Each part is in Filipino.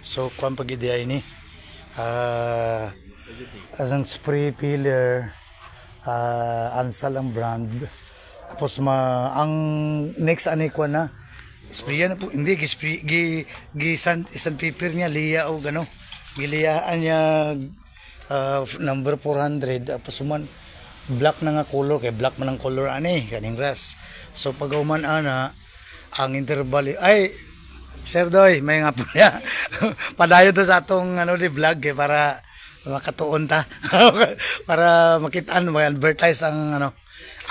So kuan pag ideya ini asang spray peeler, Ansal ang brand. Tapos ang next ani ko na sprayan na po, hindi gispray isang paper niya liya o gano. Giliyaan niya number 400 tapos man black na nga color kay black man ang color ani kaning ras. So pag uman ana ang interval ay Sir Doy, may nga po niya. Padayon to sa atong di vlog para makatuon ta. Para makitaan mo advertise ang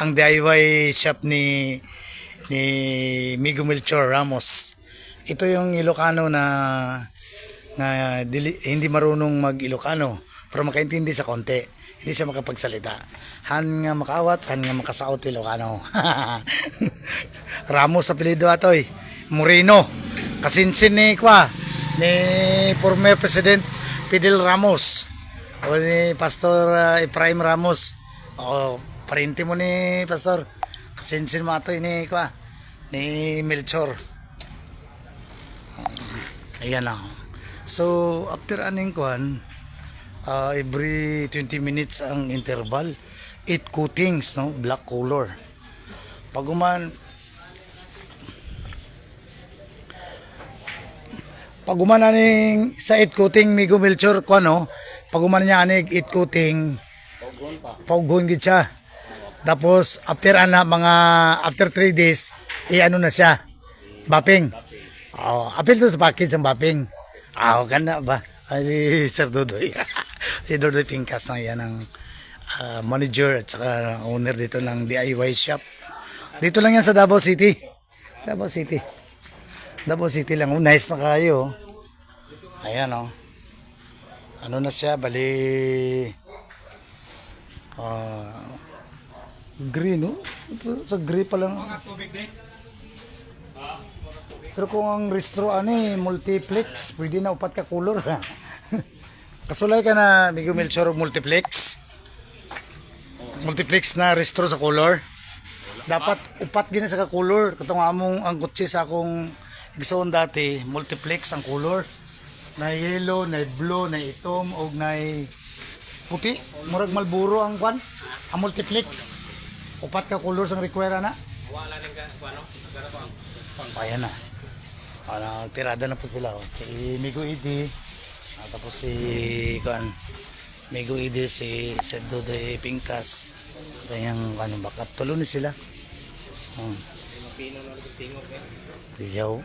ang DIY shop ni Migo Melchor Ramos. Ito yung Ilocano na hindi marunong mag-Ilocano pero makaintindi sa konti. Hindi siya makapagsalita. Han nga makawat, han nga makasaot Ilocano. Ramos sa apelyido atoy. Moreno. Kasinsin ni former President Fidel Ramos o ni Pastor Efraim Ramos. O parinti mo ni Pastor. Kasinsin mo atoy ni Melchor. Ayan lang. So after aning every 20 minutes ang interval, 8 coatings, black color. Pag aning sa 8 coating Migo Melchor pag niya aning 8 coating paugon gid siya. Tapos after after 3 days na siya bapping. Apil to sa package ang bapping. Kana ba? Si Sir Dodoy. Si Dodoy Pincas na yan ang manager at saka owner dito ng DIY shop. Dito lang yan sa Davao City. Davao City lang. Nice na kayo. Ayan ano na siya, bali green sa gray pa lang. Pero kung ang restro multiplex, pwede na upat ka color. Kasulay ka na Migo Melchor multiplex. Multiplex na restro sa color. Dapat upat gina sa ka-color. Katong among ang kutsi sa akong igsoon dati, multiplex ang color. Na yellow, na blue, na itom, o na puti. Murag Malboro ang ang multiplex. Upat ka color sang require na. Wala nang ayan na. Tirada na po sila. Si Migo Idi, tapos si Migo Idi, si Sir Dodoy Pincas. Kanyang bakat. Tulo ni sila. Tiyaw.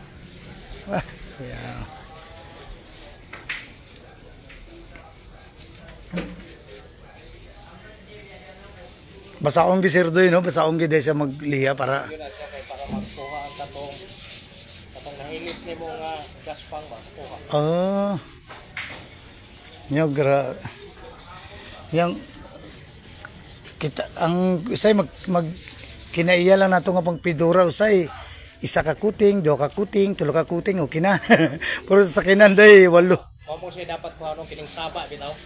Basaong gi Sir Doy, basaong gi siya magliha para magkuha ang katong nahilit ni mo nga gaspang ba kuha. Yang kita ang usay mag kinaiya lang nato nga pangpidura usay isa ka kuting, do ka kuting, tulo ka kuting okay na. Pero sa kinan day walo. Mo siya dapat kuha nung kining saba bitaw.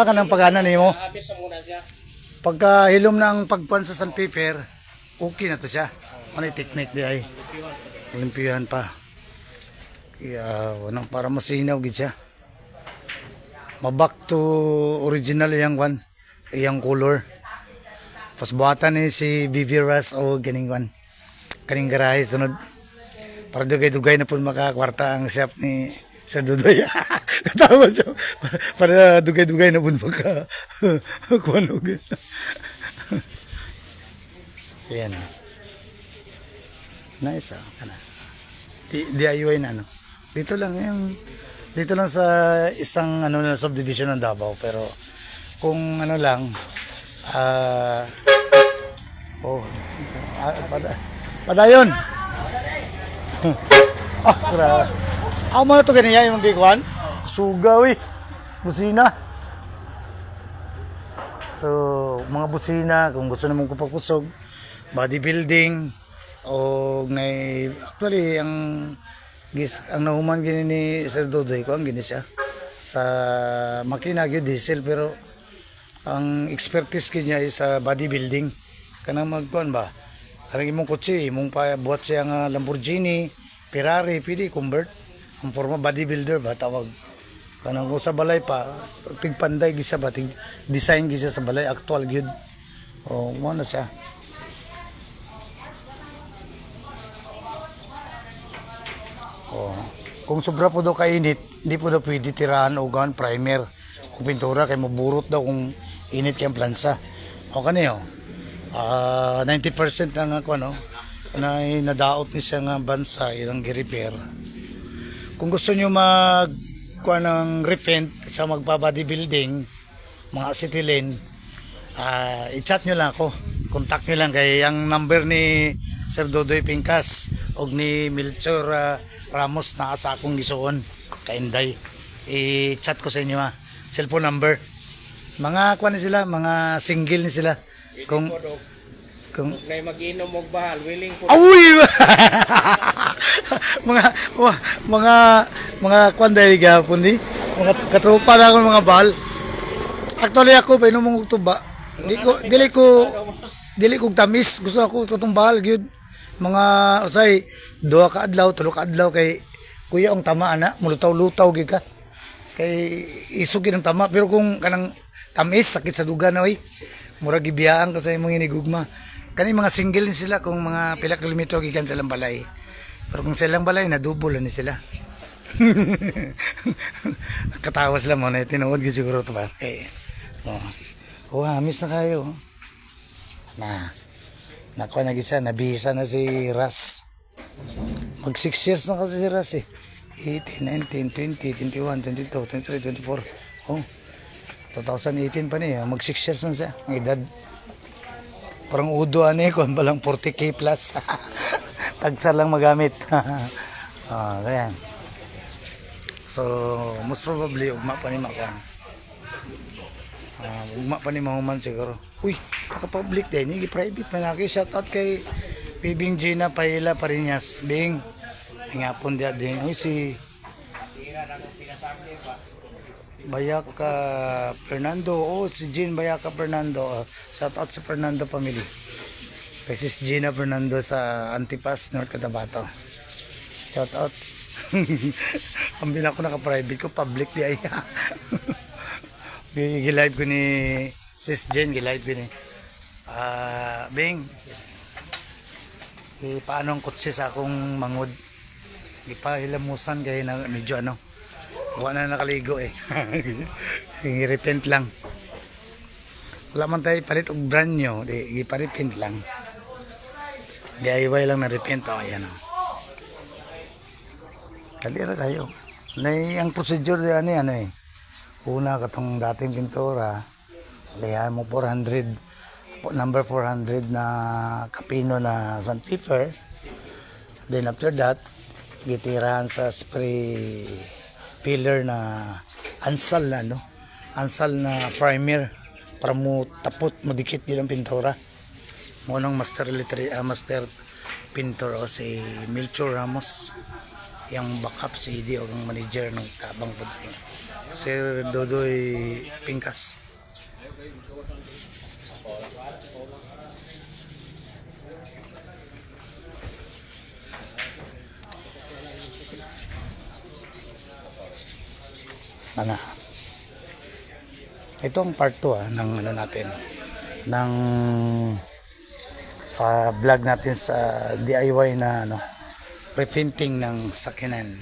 Kanang pagana nimo. Abis sa muna siya. Pagka hilom ng pagpuan sa sandpaper, okay na to siya. Ano yung technique di ay? Olimpiyahan pa. Kaya para masinaw gid siya. Mabak to original iyang color. Pas buhatan ni si Vivi Ras o kaning garahe sunod. Para dugay-dugay na po makakwarta ang shop ni Sir Dodoy. Katawa siya. Para dugay-dugay na po kuanog. Ayan. Nice DIY na Dito lang sa isang na subdivision ng Davao, pero kung padayon. Grabe. Ako mo na ito ganyan yung gikuan. Sugaw busina. So, mga busina, kung gusto naman kupag-kusog, bodybuilding, o actually ang nahuman gini ni Sir Dodoy ko ang gini siya sa makina gyud diesel, pero ang expertise niya is sa bodybuilding kanang magkuan ba kanang imong kotse imong pa buhat siya nga Lamborghini, Ferrari, pwede convert Ang forma bodybuilder ba tawag. Kanang ko sa balay pa, tigpanday gisa ba, tig design gisa sa balay, actual gyud. O, mo na siya. O, kung sobra po daw kainit, hindi po daw pwede tirahan o gan primer. Kung pintura, kay maburot daw kung init yung plansa. O kaniyo, 90% lang ako, no? Na nadaot ni siya nga bansa, ilang gi-repair. Kung gusto nyo kuha ng repaint sa magpa-bodybuilding, mga acetylene, i-chat nyo lang ako. Contact nyo lang kay ang number ni Sir Dodoy Pincas o ni Melchor Ramos na sa akong gisuon kainday. I-chat ko sa inyo cellphone number. Mga kuha ni sila, mga single ni sila. Kung may mag-inom og bahal, willing po. Awi! mga kwanday gapon ni. Mga katropa na ako mga bahal. Actually ako pa inom mong tuba. Dili ko tamis. Gusto ako tutong bahal gyud. Mga usay 2 ka adlaw, 3 ka adlaw kay kuya ang tama ana, mulutaw-lutaw gyud ka. Kay isugin ang tama pero kung kanang tamis sakit sa duga na oy. Murag gibiyaan ka sa imong inigugma. Kani mga single ni sila kung mga pila kilometro gikan sa ilang balay. Pero kung sa ilang balay na double ni sila. Katawas lang mo na tinuod gyud siguro to ba. Miss na kayo. Nakuha na gisa, nabihisa na si Ras. Mag 6 years na kasi si Ras eh. 18, 19, 20, 21, 22, 23, 24. 2018 pa niya, mag 6 years na siya. Ang edad. Parang udo kung balang 40k plus. Tagsa lang magamit. Ganyan. So, most probably, ugma pa ni Makuan. Ugma pa ni Mahuman siguro. Uy, naka-public din. Hindi private man ako. Shoutout kay Pibing Gina Paila Parinas. Bing, hingapon dia din. Uy, si Bayaka Fernando. Si Jean Bayaka Fernando. Shoutout sa Fernando family. Kasi si Gina Fernando sa Antipas, North Cotabato. Shoutout. Ang bilang ko naka-private ko, public di ay. Gilive ko ni Sis Jen, gilive ko ni Bing. Paano ang kutsi sa akong mangod? Ipahilamusan kayo na medyo wala na nakaligo eh. I-repent lang. Wala man tayo palit og brand nyo, i-repent lang. DIY lang na repent. Ayan o. Kalira tayo. Ang procedure di una katong dating pintura, lihan mo 400, number 400 na kapino na sandpaper. Then after that, gitirahan sa spray filler na ansal na primer para mo tapot mo dikit din ang pintura. Mo nang master pintor si Melchor Ramos, yung backup si ID o ang manager ng Tabang Puti, Sir Dodoy Pincas. Ito ang part 2 ng natin ng vlog natin sa DIY na repainting ng sakinan.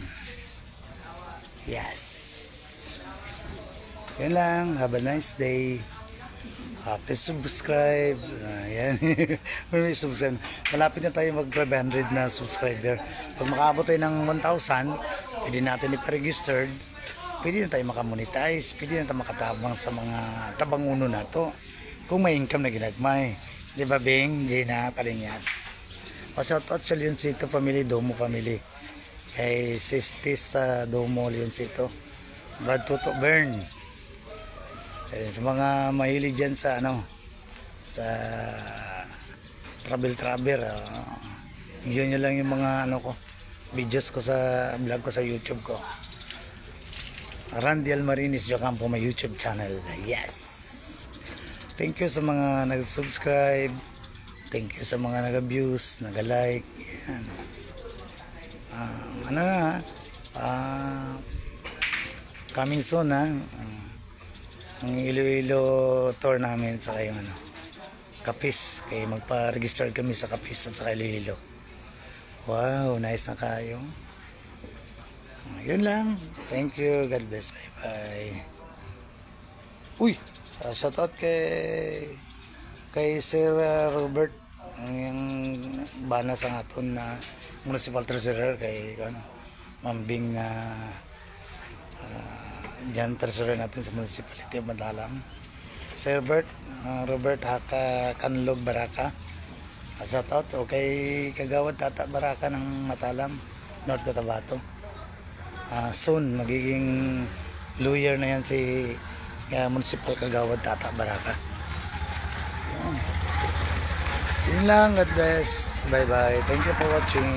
Yes. Yan lang. Have a nice day. Please subscribe. Yan. Malapit na tayo mag 500 na subscriber. Pag makaabot tayo ng 1,000, pwede natin ipa-registered. Pwede na tayo makamonetize. Pwede na tayo makatabang sa mga tabanguno na to. Kung may income na ginagmay. Di ba, Bing? Gina Palinyas. Shoutout sa Leoncito family, Domo family. Kay Sistis sa Domo Leoncito. Brad Tuto Bern. Sa mga mahilig dyan sa sa travel. Yun lang yung mga videos ko sa vlog ko sa YouTube ko. Randy Almarinis Jocampo, my YouTube channel. Yes. Thank you sa mga nag-subscribe. Thank you sa mga nag-views, nag-like. Yan. Coming soon ha. Ang Iloilo tour namin sa yung ano, Capiz. Kaya magpa-register kami sa Capiz at sa Iloilo. Wow, nice na kayo. Yun lang. Thank you. God bless. Bye-bye. Uy! Shout out kay Sir Robert, yung bana sa aton na municipal treasurer kay Mambing na dyan treasurer natin sa municipality of Madalang. Sir Robert Haka Kanlog Baraka. Shout out o kay Kagawad Tata Baraka ng Matalam, North Cotabato. Soon magiging lawyer na yan si Municipal Kagawad Tata Baraka. Yun lang. God bless. Bye bye. Thank you for watching.